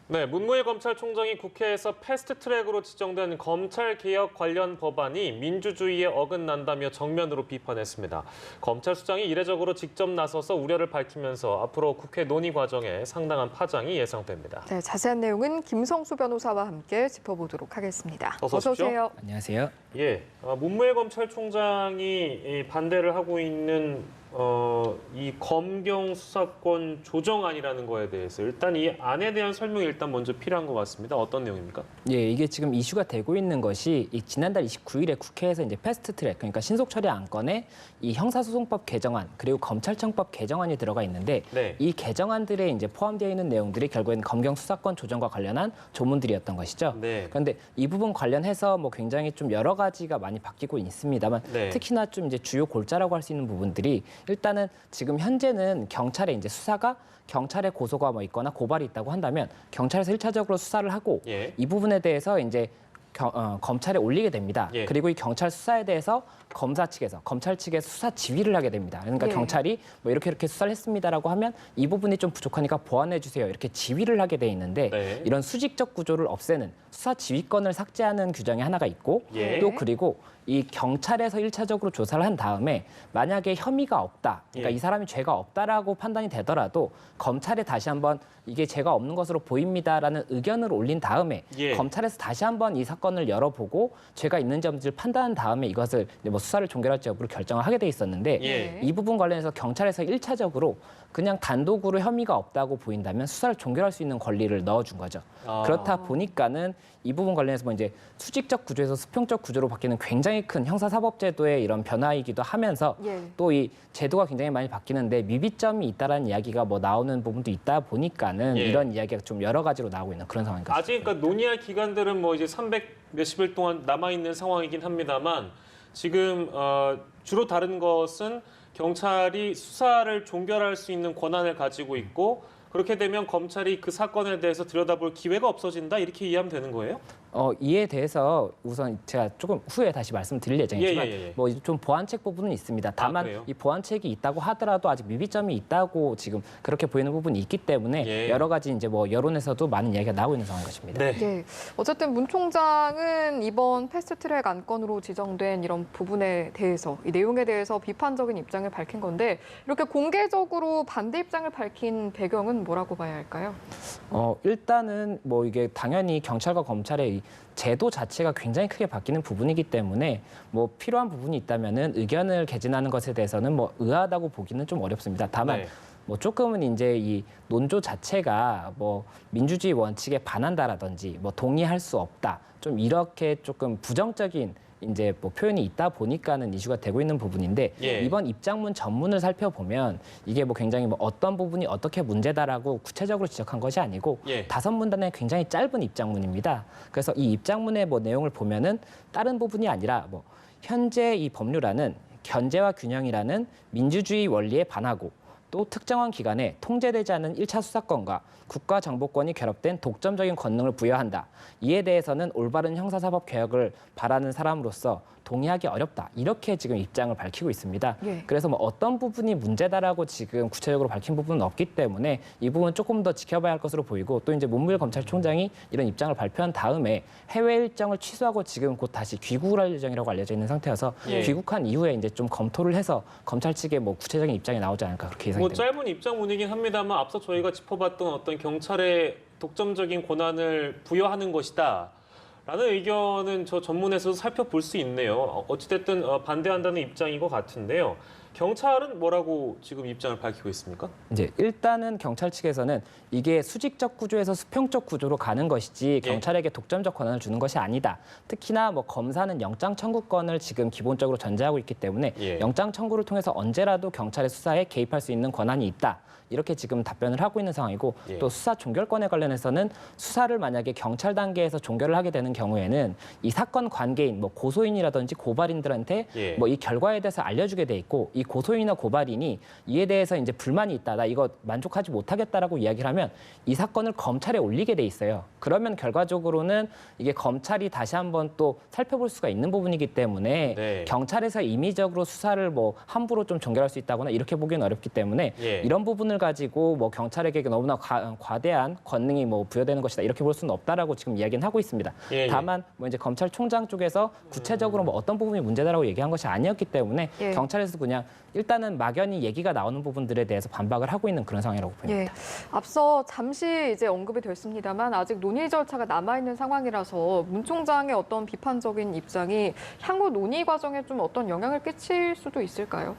네, 문무일 검찰총장이 국회에서 패스트트랙으로 지정된 검찰개혁 관련 법안이 민주주의에 어긋난다며 정면으로 비판했습니다. 검찰 수장이 이례적으로 직접 나서서 우려를 밝히면서 앞으로 국회 논의 과정에 상당한 파장이 예상됩니다. 네, 자세한 내용은 김성수 변호사와 함께 짚어보도록 하겠습니다. 어서 오십시오. 안녕하세요. 예, 문무일 검찰총장이 반대를 하고 있는 이 검경 수사권 조정안이라는 거에 대해서 일단 이 안에 대한 설명이 일단 먼저 필요한 것 같습니다. 어떤 내용입니까? 예, 이게 지금 이슈가 되고 있는 것이 지난달 29일에 국회에서 이제 패스트트랙, 그러니까 신속 처리 안건에 이 형사소송법 개정안 그리고 검찰청법 개정안이 들어가 있는데 네. 이 개정안들에 이제 포함되어 있는 내용들이 결국엔 검경 수사권 조정과 관련한 조문들이었던 것이죠. 네. 그런데 이 부분 관련해서 뭐 굉장히 좀 여러 가지가 많이 바뀌고 있습니다만 네. 특히나 좀 이제 주요 골자라고 할 수 있는 부분들이 일단은 지금 현재는 경찰의 이제 수사가 경찰의 고소가 뭐 있거나 고발이 있다고 한다면 경찰에서 1차적으로 수사를 하고 예. 이 부분에 대해서 이제 검찰에 올리게 됩니다. 예. 그리고 이 경찰 수사에 대해서 검사 측에서 검찰 측에서 수사 지휘를 하게 됩니다. 그러니까 예. 경찰이 뭐 이렇게 수사를 했습니다라고 하면 이 부분이 좀 부족하니까 보완해 주세요. 이렇게 지휘를 하게 돼 있는데 네. 이런 수직적 구조를 없애는 수사 지휘권을 삭제하는 규정이 하나가 있고 예. 또 그리고 이 경찰에서 1차적으로 조사를 한 다음에 만약에 혐의가 없다, 그러니까 예. 이 사람이 죄가 없다라고 판단이 되더라도 검찰에 다시 한번 이게 죄가 없는 것으로 보입니다라는 의견을 올린 다음에 예. 검찰에서 다시 한번 이 사건을 열어보고 죄가 있는지 없는지를 판단한 다음에 이것을 뭐 수사를 종결할지 여부를 결정을 하게 돼 있었는데 예. 이 부분 관련해서 경찰에서 1차적으로 그냥 단독으로 혐의가 없다고 보인다면 수사를 종결할 수 있는 권리를 넣어준 거죠. 아. 그렇다 보니까는 이 부분 관련해서 뭐 이제 수직적 구조에서 수평적 구조로 바뀌는 굉장히 큰 형사사법제도의 이런 변화이기도 하면서 예. 또 이 제도가 굉장히 많이 바뀌는데 미비점이 있다라는 이야기가 뭐 나오는 부분도 있다 보니까는 예. 이런 이야기가 좀 여러 가지로 나오고 있는 그런 상황인 것 같습니다. 아직 그러니까 논의할 기간들은 뭐 이제 300 몇십일 동안 남아 있는 상황이긴 합니다만 지금 주로 다른 것은 경찰이 수사를 종결할 수 있는 권한을 가지고 있고 그렇게 되면 검찰이 그 사건에 대해서 들여다볼 기회가 없어진다 이렇게 이해하면 되는 거예요? 이에 대해서 우선 제가 조금 후에 다시 말씀드릴 예정이지만 예. 뭐 좀 보완책 부분은 있습니다. 다만 그래요? 이 보완책이 있다고 하더라도 아직 미비점이 있다고 지금 그렇게 보이는 부분이 있기 때문에 예. 여러 가지 이제 뭐 여론에서도 많은 이야기가 나오고 있는 상황인 것입니다. 네. 예. 어쨌든 문 총장은 이번 패스트트랙 안건으로 지정된 이런 부분에 대해서 이 내용에 대해서 비판적인 입장을 밝힌 건데 이렇게 공개적으로 반대 입장을 밝힌 배경은 뭐라고 봐야 할까요? 일단은 뭐 이게 당연히 경찰과 검찰의 이 제도 자체가 굉장히 크게 바뀌는 부분이기 때문에 뭐 필요한 부분이 있다면은 의견을 개진하는 것에 대해서는 뭐 의아하다고 보기는 좀 어렵습니다. 다만 네. 뭐 조금은 이제 이 논조 자체가 뭐 민주주의 원칙에 반한다라든지 뭐 동의할 수 없다 좀 이렇게 조금 부정적인 이제 뭐 표현이 있다 보니까는 이슈가 되고 있는 부분인데 예. 이번 입장문 전문을 살펴보면 이게 뭐 굉장히 뭐 어떤 부분이 어떻게 문제다라고 구체적으로 지적한 것이 아니고 예. 5문단의 굉장히 짧은 입장문입니다. 그래서 이 입장문의 뭐 내용을 보면은 다른 부분이 아니라 뭐 현재 이 법률안은 견제와 균형이라는 민주주의 원리에 반하고 또 특정한 기관에 통제되지 않은 1차 수사권과 국가정보권이 결합된 독점적인 권능을 부여한다. 이에 대해서는 올바른 형사사법 개혁을 바라는 사람으로서 동의하기 어렵다. 이렇게 지금 입장을 밝히고 있습니다. 예. 그래서 뭐 어떤 부분이 문제다라고 지금 구체적으로 밝힌 부분은 없기 때문에 이 부분은 조금 더 지켜봐야 할 것으로 보이고 또 이제 문무일 검찰총장이 이런 입장을 발표한 다음에 해외 일정을 취소하고 지금 곧 다시 귀국을 할 예정이라고 알려져 있는 상태여서 예. 귀국한 이후에 이제 좀 검토를 해서 검찰 측의 뭐 구체적인 입장이 나오지 않을까 그렇게 예상이 뭐 됩니다. 짧은 입장문이긴 합니다만 앞서 저희가 짚어봤던 어떤 경찰의 독점적인 권한을 부여하는 것이다. 라는 의견은 저 전문에서도 살펴볼 수 있네요. 어찌됐든 반대한다는 입장인 것 같은데요. 경찰은 뭐라고 지금 입장을 밝히고 있습니까? 이제 일단은 경찰 측에서는 이게 수직적 구조에서 수평적 구조로 가는 것이지 예. 경찰에게 독점적 권한을 주는 것이 아니다. 특히나 뭐 검사는 영장 청구권을 지금 기본적으로 전제하고 있기 때문에 예. 영장 청구를 통해서 언제라도 경찰의 수사에 개입할 수 있는 권한이 있다. 이렇게 지금 답변을 하고 있는 상황이고 예. 또 수사 종결권에 관련해서는 수사를 만약에 경찰 단계에서 종결을 하게 되는 경우에는 이 사건 관계인 뭐 고소인이라든지 고발인들한테 예. 뭐 이 결과에 대해서 알려주게 돼 있고 이 이 고소인이나 고발인이 이에 대해서 이제 불만이 있다, 나 이거 만족하지 못하겠다라고 이야기를 하면 이 사건을 검찰에 올리게 돼 있어요. 그러면 결과적으로는 이게 검찰이 다시 한번 또 살펴볼 수가 있는 부분이기 때문에 네. 경찰에서 임의적으로 수사를 뭐 함부로 좀 전결할 수 있다거나 이렇게 보기는 어렵기 때문에 예. 이런 부분을 가지고 뭐 경찰에게 너무나 과대한 권능이 뭐 부여되는 것이다 이렇게 볼 수는 없다라고 지금 이야기는 하고 있습니다. 예. 다만 뭐 이제 검찰총장 쪽에서 구체적으로 뭐 어떤 부분이 문제다라고 얘기한 것이 아니었기 때문에 예. 경찰에서 그냥 일단은 막연히 얘기가 나오는 부분들에 대해서 반박을 하고 있는 그런 상황이라고 보입니다. 예, 앞서 잠시 이제 언급이 됐습니다만 아직 논의 절차가 남아 있는 상황이라서 문 총장의 어떤 비판적인 입장이 향후 논의 과정에 좀 어떤 영향을 끼칠 수도 있을까요?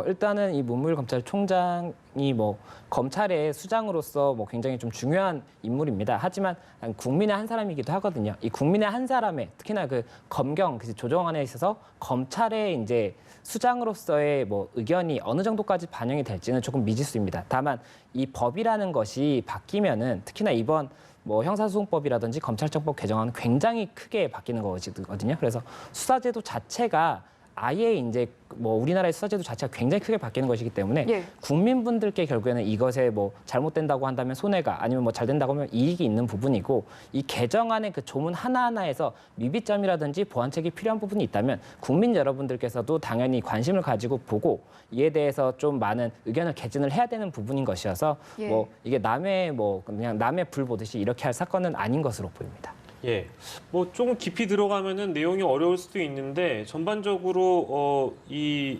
일단은 이 문무일 검찰총장이 뭐 검찰의 수장으로서 뭐 굉장히 좀 중요한 인물입니다. 하지만 국민의 한 사람이기도 하거든요. 이 국민의 한 사람의 특히나 그 검경 그 조정안에 있어서 검찰의 이제 수장으로서의 뭐 의견이 어느 정도까지 반영이 될지는 조금 미지수입니다. 다만 이 법이라는 것이 바뀌면은 특히나 이번 뭐 형사소송법이라든지 검찰청법 개정안은 굉장히 크게 바뀌는 거거든요. 그래서 수사제도 자체가 아예 이제 뭐 우리나라의 수사제도 자체가 굉장히 크게 바뀌는 것이기 때문에 예. 국민분들께 결국에는 이것에 뭐 잘못된다고 한다면 손해가 아니면 뭐 잘 된다고 하면 이익이 있는 부분이고 이 개정안의 그 조문 하나하나에서 미비점이라든지 보완책이 필요한 부분이 있다면 국민 여러분들께서도 당연히 관심을 가지고 보고 이에 대해서 좀 많은 의견을 개진을 해야 되는 부분인 것이어서 예. 뭐 이게 남의 뭐 그냥 남의 불 보듯이 이렇게 할 사건은 아닌 것으로 보입니다. 예, 뭐 조금 깊이 들어가면은 내용이 어려울 수도 있는데 전반적으로 이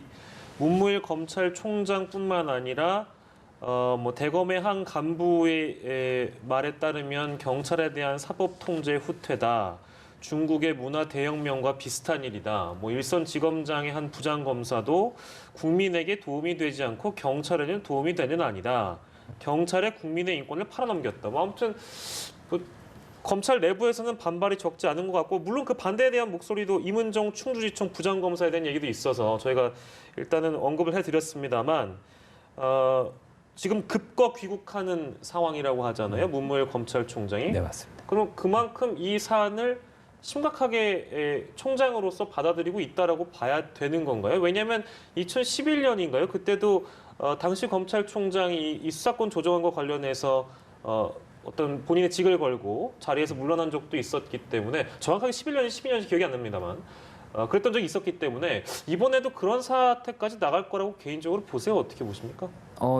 문무일 검찰총장뿐만 아니라 뭐 대검의 한 간부의 말에 따르면 경찰에 대한 사법 통제 후퇴다. 중국의 문화 대혁명과 비슷한 일이다. 뭐 일선지검장의 한 부장검사도 국민에게 도움이 되지 않고 경찰에는 도움이 되는 아니다. 경찰에 국민의 인권을 팔아넘겼다. 뭐 아무튼 뭐 검찰 내부에서는 반발이 적지 않은 것 같고 물론 그 반대에 대한 목소리도 임은정 충주지청 부장검사에 대한 얘기도 있어서 저희가 일단은 언급을 해드렸습니다만 지금 급거 귀국하는 상황이라고 하잖아요. 문무일 검찰총장이. 네, 맞습니다. 그럼 그만큼 이 사안을 심각하게 총장으로서 받아들이고 있다라고 봐야 되는 건가요? 왜냐하면 2011년인가요? 그때도 당시 검찰총장이 이 수사권 조정안과 관련해서 어떤 본인의 직을 걸고 자리에서 물러난 적도 있었기 때문에 정확하게 11년인지 12년인지 기억이 안 납니다만 그랬던 적이 있었기 때문에 이번에도 그런 사태까지 나갈 거라고 개인적으로 보세요. 어떻게 보십니까?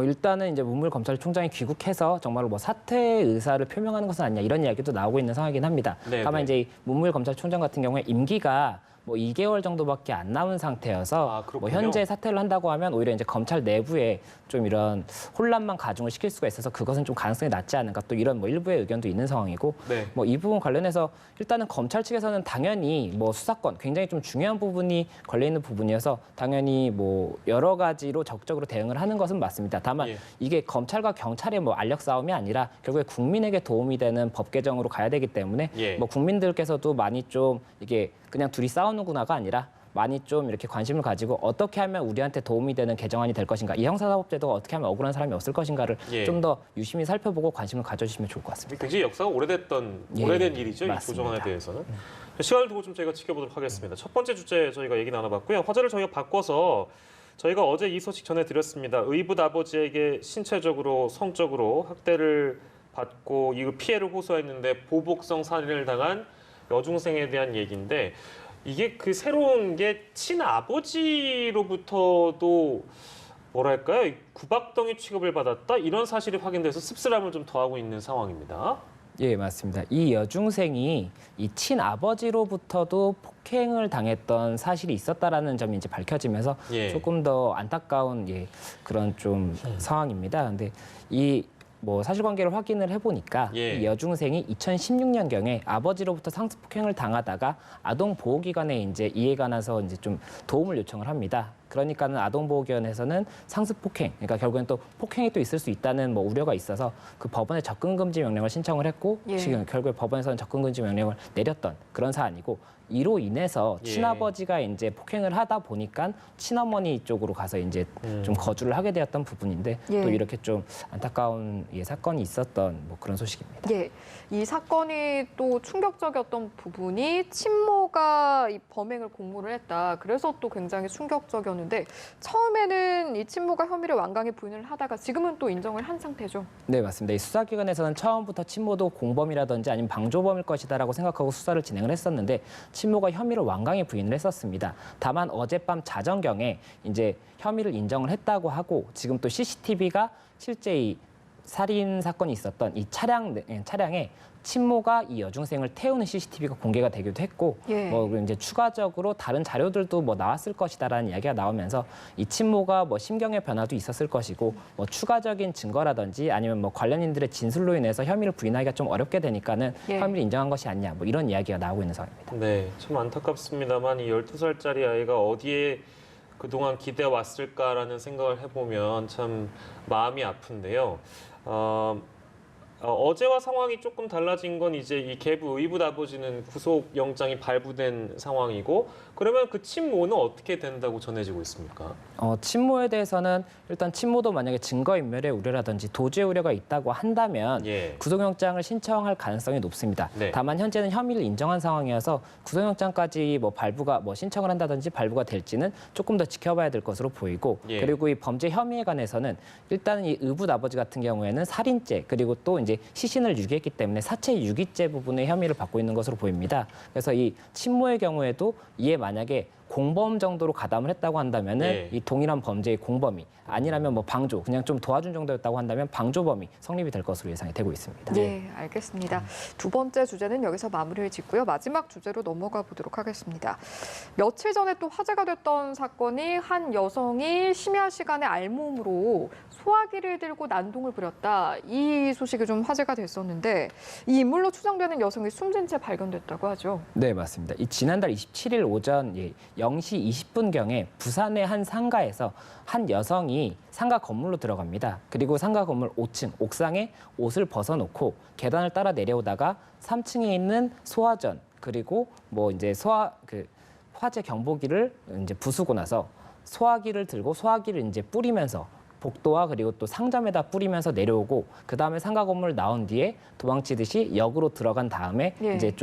일단은 이제 문무일 검찰총장이 귀국해서 정말로 뭐 사퇴 의사를 표명하는 것은 아니냐 이런 이야기도 나오고 있는 상황이긴 합니다. 네, 다만 네. 이제 이 문무일 검찰총장 같은 경우에 임기가 뭐 2개월 정도밖에 안 남은 상태여서 아, 뭐 그렇군요. 현재 사퇴를 한다고 하면 오히려 이제 검찰 내부에 좀 이런 혼란만 가중을 시킬 수가 있어서 그것은 좀 가능성이 낮지 않은가 또 이런 뭐 일부의 의견도 있는 상황이고 네. 뭐 이 부분 관련해서 일단은 검찰 측에서는 당연히 뭐 수사권 굉장히 좀 중요한 부분이 걸려 있는 부분이어서 당연히 뭐 여러 가지로 적극적으로 대응을 하는 것은 맞습니다. 다만 예. 이게 검찰과 경찰의 뭐 알력 싸움이 아니라 결국에 국민에게 도움이 되는 법 개정으로 가야 되기 때문에 예. 뭐 국민들께서도 많이 좀 이게 그냥 둘이 싸우는구나가 아니라 많이 좀 이렇게 관심을 가지고 어떻게 하면 우리한테 도움이 되는 개정안이 될 것인가, 이 형사사법제도가 어떻게 하면 억울한 사람이 없을 것인가를 예. 좀 더 유심히 살펴보고 관심을 가져주시면 좋을 것 같습니다. 굉장히 역사가 예, 오래된 일이죠. 맞습니다. 이 조정안에 대해서는. 시간을 두고 좀 저희가 지켜보도록 하겠습니다. 첫 번째 주제 저희가 얘기 나눠봤고요. 화제를 저희가 바꿔서 저희가 어제 이 소식 전해드렸습니다. 의붓 아버지에게 신체적으로 성적으로 학대를 받고 이 피해를 호소했는데 보복성 살인을 당한 여중생에 대한 얘기인데 이게 그 새로운 게 친아버지로부터도 뭐랄까요? 구박덩이 취급을 받았다 이런 사실이 확인돼서 씁쓸함을 좀 더하고 있는 상황입니다. 예, 맞습니다. 이 여중생이 이 친아버지로부터도 폭행을 당했던 사실이 있었다라는 점이 이제 밝혀지면서 예. 조금 더 안타까운 그런 좀 상황입니다. 근데 이 뭐 사실관계를 확인을 해보니까 예. 이 여중생이 2016년경에 아버지로부터 상습폭행을 당하다가 아동보호기관에 이제 이에 관해서 이제 좀 도움을 요청을 합니다. 그러니까는 아동보호기관에서는 상습폭행, 그러니까 결국엔 또 폭행이 또 있을 수 있다는 뭐 우려가 있어서 그 법원에 접근금지 명령을 신청을 했고 예. 지금 결국에 법원에서는 접근금지 명령을 내렸던 그런 사안이고 이로 인해서 예. 친아버지가 이제 폭행을 하다 보니까 친어머니 쪽으로 가서 이제 좀 거주를 하게 되었던 부분인데 예. 또 이렇게 좀 안타까운 사건이 있었던 뭐 그런 소식입니다. 예, 이 사건이 또 충격적이었던 부분이 친모가 이 범행을 공모를 했다. 그래서 또 굉장히 충격적이었는데 있었는데 처음에는 이 친모가 혐의를 완강히 부인을 하다가 지금은 또 인정을 한 상태죠. 네, 맞습니다. 이 수사기관에서는 처음부터 친모도 공범이라든지 아니면 방조범일 것이다라고 생각하고 수사를 진행을 했었는데 친모가 혐의를 완강히 부인을 했었습니다. 다만 어젯밤 자정경에 이제 혐의를 인정을 했다고 하고 지금 또 CCTV가 실제 이 살인 사건이 있었던 이 차량에 친모가 이 여중생을 태우는 CCTV가 공개가 되기도 했고, 예. 그리고 이제 추가적으로 다른 자료들도 나왔을 것이다라는 이야기가 나오면서 이 친모가 심경의 변화도 있었을 것이고, 추가적인 증거라든지 아니면 관련인들의 진술로 인해서 혐의를 부인하기가 좀 어렵게 되니까는 예. 혐의를 인정한 것이 아니냐, 이런 이야기가 나오고 있는 상황입니다. 네, 참 안타깝습니다만 이 12살짜리 아이가 어디에 그동안 기대 왔을까라는 생각을 해보면 참 마음이 아픈데요. 어제와 상황이 조금 달라진 건 이제 이 계부 의붓 아버지는 구속 영장이 발부된 상황이고, 그러면 그 친모는 어떻게 된다고 전해지고 있습니까? 친모에 대해서는 일단 친모도 만약에 증거인멸의 우려라든지 도주의 우려가 있다고 한다면 예. 구속영장을 신청할 가능성이 높습니다. 네. 다만 현재는 혐의를 인정한 상황이어서 구속영장까지 발부가 신청을 한다든지 발부가 될지는 조금 더 지켜봐야 될 것으로 보이고, 예. 그리고 이 범죄 혐의에 관해서는 일단은 이 의붓 아버지 같은 경우에는 살인죄 그리고 또 이제 시신을 유기했기 때문에 사체 유기죄 부분의 혐의를 받고 있는 것으로 보입니다. 그래서 이 친모의 경우에도 이에 만약에 공범 정도로 가담을 했다고 한다면은 예. 이 동일한 범죄의 공범이 아니라면 방조 그냥 좀 도와준 정도였다고 한다면 방조범이 성립이 될 것으로 예상이 되고 있습니다. 네, 알겠습니다. 두 번째 주제는 여기서 마무리를 짓고요. 마지막 주제로 넘어가 보도록 하겠습니다. 며칠 전에 또 화제가 됐던 사건이 한 여성이 심야 시간에 알몸으로 소화기를 들고 난동을 부렸다. 이 소식이 좀 화제가 됐었는데 이 인물로 추정되는 여성이 숨진 채 발견됐다고 하죠. 네, 맞습니다. 이 지난달 27일 오전 0시 20분경에 부산의 한 상가에서 한 여성이 상가 건물로 들어갑니다. 그리고 상가 건물 5층 옥상에 옷을 벗어놓고 계단을 따라 내려오다가 3층에 있는 소화전 그리고 이제 화재 경보기를 이제 부수고 나서 소화기를 들고 소화기를 이제 뿌리면서 복도와 그리고 또 상점에다 뿌리면서 내려오고 그 다음에 상가 건물 나온 뒤에 도망치듯이 역으로 들어간 다음에 예. 이제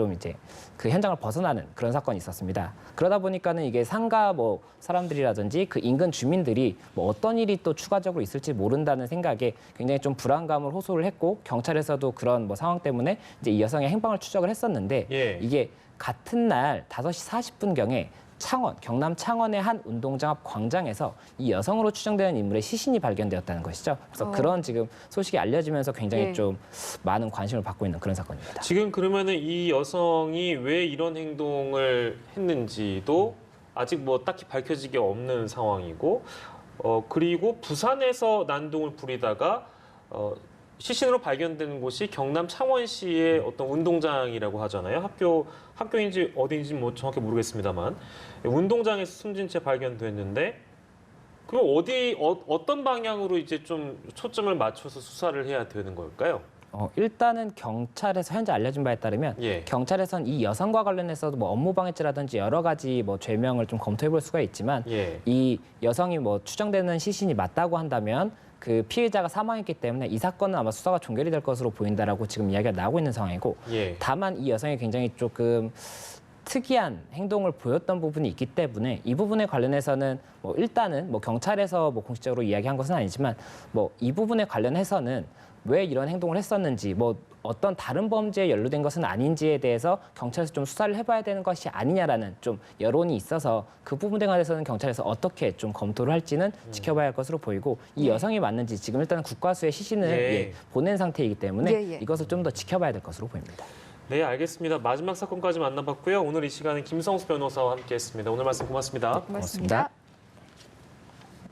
그 현장을 벗어나는 그런 사건이 있었습니다. 그러다 보니까는 이게 상가 사람들이라든지 그 인근 주민들이 어떤 일이 또 추가적으로 있을지 모른다는 생각에 굉장히 좀 불안감을 호소를 했고 경찰에서도 그런 상황 때문에 이제 이 여성의 행방을 추적을 했었는데 예. 이게 같은 날 5시 40분경에 경남 창원의 한 운동장 앞 광장에서 이 여성으로 추정되는 인물의 시신이 발견되었다는 것이죠. 그래서 그런 지금 소식이 알려지면서 굉장히 예. 좀 많은 관심을 받고 있는 그런 사건입니다. 지금 그러면은 이 여성이 왜 이런 행동을 했는지도 아직 딱히 밝혀지기 없는 상황이고, 그리고 부산에서 난동을 부리다가 시신으로 발견된 곳이 경남 창원시의 어떤 운동장이라고 하잖아요. 학교인지 어디인지 정확히 모르겠습니다만 운동장에서 숨진 채 발견됐는데, 그럼 어떤 방향으로 이제 좀 초점을 맞춰서 수사를 해야 되는 걸까요? 일단은 경찰에서 현재 알려진 바에 따르면 예. 경찰에서는 이 여성과 관련해서도 업무방해죄라든지 여러 가지 죄명을 좀 검토해볼 수가 있지만 예. 이 여성이 추정되는 시신이 맞다고 한다면 그 피해자가 사망했기 때문에 이 사건은 아마 수사가 종결이 될 것으로 보인다라고 지금 이야기가 나오고 있는 상황이고 예. 다만 이 여성이 굉장히 조금 특이한 행동을 보였던 부분이 있기 때문에 이 부분에 관련해서는 일단은 경찰에서 공식적으로 이야기한 것은 아니지만 이 부분에 관련해서는 왜 이런 행동을 했었는지 어떤 다른 범죄에 연루된 것은 아닌지에 대해서 경찰에서 좀 수사를 해봐야 되는 것이 아니냐라는 좀 여론이 있어서 그 부분에 관해서는 경찰에서 어떻게 좀 검토를 할지는 지켜봐야 할 것으로 보이고 이 여성이 맞는지 지금 일단 국과수에 시신을 예. 보낸 상태이기 때문에 예. 이것을 좀 더 지켜봐야 될 것으로 보입니다. 네, 알겠습니다. 마지막 사건까지 만나봤고요. 오늘 이 시간은 김성수 변호사와 함께했습니다. 오늘 말씀 고맙습니다. 고맙습니다.